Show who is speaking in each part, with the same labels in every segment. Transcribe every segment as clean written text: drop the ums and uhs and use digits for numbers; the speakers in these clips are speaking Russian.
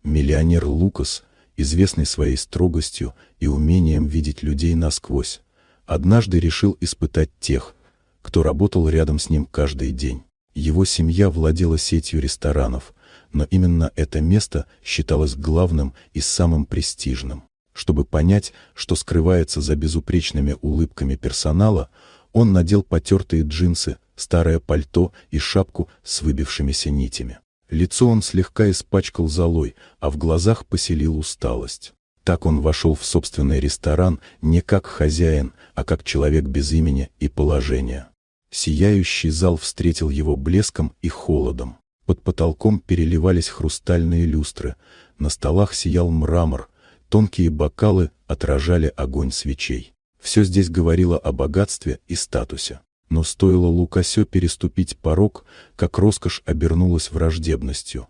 Speaker 1: Миллионер Лукас, известный своей строгостью и умением видеть людей насквозь, однажды решил испытать тех, кто работал рядом с ним каждый день. Его семья владела сетью ресторанов, но именно это место считалось главным и самым престижным. Чтобы понять, что скрывается за безупречными улыбками персонала, он надел потертые джинсы, старое пальто и шапку с выбившимися нитями. Лицо он слегка испачкал золой, а в глазах поселил усталость. Так он вошел в собственный ресторан не как хозяин, а как человек без имени и положения. Сияющий зал встретил его блеском и холодом. Под потолком переливались хрустальные люстры, на столах сиял мрамор, тонкие бокалы отражали огонь свечей. Все здесь говорило о богатстве и статусе. Но стоило Лукасю переступить порог, как роскошь обернулась враждебностью.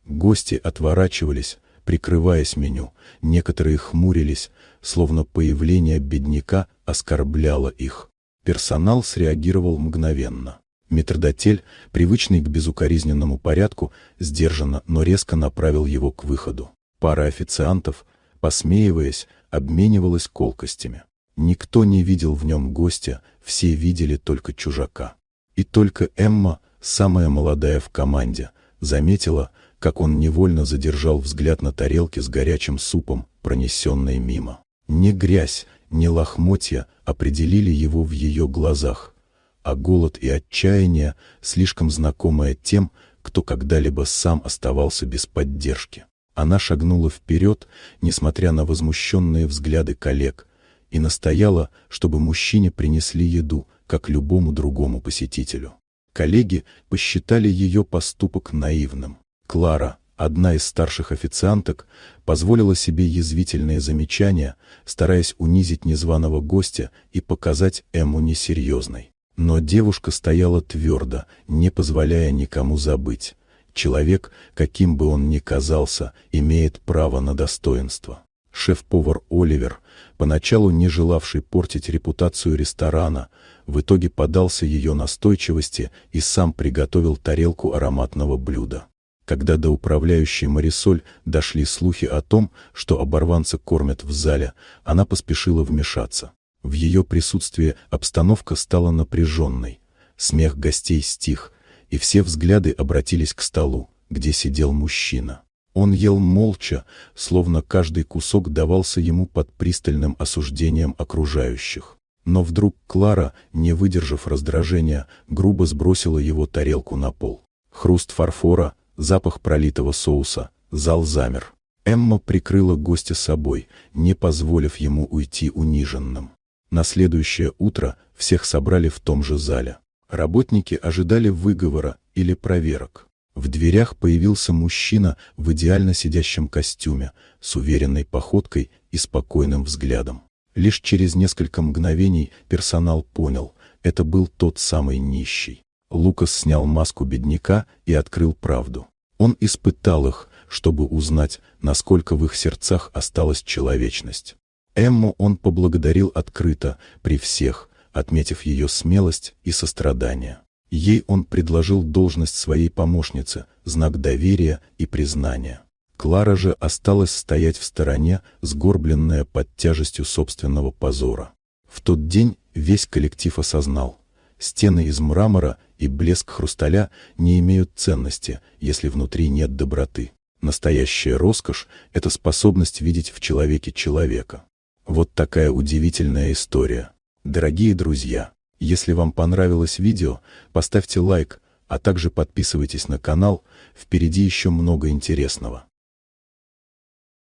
Speaker 1: Гости отворачивались, прикрываясь меню, некоторые хмурились, словно появление бедняка оскорбляло их. Персонал среагировал мгновенно. Метрдотель, привычный к безукоризненному порядку, сдержанно, но резко направил его к выходу. Пара официантов, посмеиваясь, обменивалась колкостями. Никто не видел в нем гостя, все видели только чужака. И только Эмма, самая молодая в команде, заметила, как он невольно задержал взгляд на тарелке с горячим супом, пронесенной мимо. Не грязь, не лохмотья определили его в ее глазах, а голод и отчаяние, слишком знакомое тем, кто когда-либо сам оставался без поддержки. Она шагнула вперед, несмотря на возмущенные взгляды коллег, и настояла, чтобы мужчине принесли еду, как любому другому посетителю. Коллеги посчитали ее поступок наивным. Клара, одна из старших официанток, позволила себе язвительные замечания, стараясь унизить незваного гостя и показать Эмму несерьезной. Но девушка стояла твердо, не позволяя никому забыть. Человек, каким бы он ни казался, имеет право на достоинство. Шеф-повар Оливер, поначалу не желавший портить репутацию ресторана, в итоге поддался ее настойчивости и сам приготовил тарелку ароматного блюда. Когда до управляющей Марисоль дошли слухи о том, что оборванца кормят в зале, она поспешила вмешаться. В ее присутствии обстановка стала напряженной. Смех гостей стих, и все взгляды обратились к столу, где сидел мужчина. Он ел молча, словно каждый кусок давался ему под пристальным осуждением окружающих. Но вдруг Клара, не выдержав раздражения, грубо сбросила его тарелку на пол. Хруст фарфора, запах пролитого соуса, зал замер. Эмма прикрыла гостя собой, не позволив ему уйти униженным. На следующее утро всех собрали в том же зале. Работники ожидали выговора или проверок. В дверях появился мужчина в идеально сидящем костюме, с уверенной походкой и спокойным взглядом. Лишь через несколько мгновений персонал понял, это был тот самый нищий. Лукас снял маску бедняка и открыл правду. Он испытал их, чтобы узнать, насколько в их сердцах осталась человечность. Эмму он поблагодарил открыто, при всех, отметив ее смелость и сострадание. Ей он предложил должность своей помощницы, знак доверия и признания. Клара же осталась стоять в стороне, сгорбленная под тяжестью собственного позора. В тот день весь коллектив осознал: стены из мрамора и блеск хрусталя не имеют ценности, если внутри нет доброты. Настоящая роскошь – это способность видеть в человеке человека. Вот такая удивительная история. Дорогие друзья, если вам понравилось видео, поставьте лайк, а также подписывайтесь на канал, впереди еще много интересного.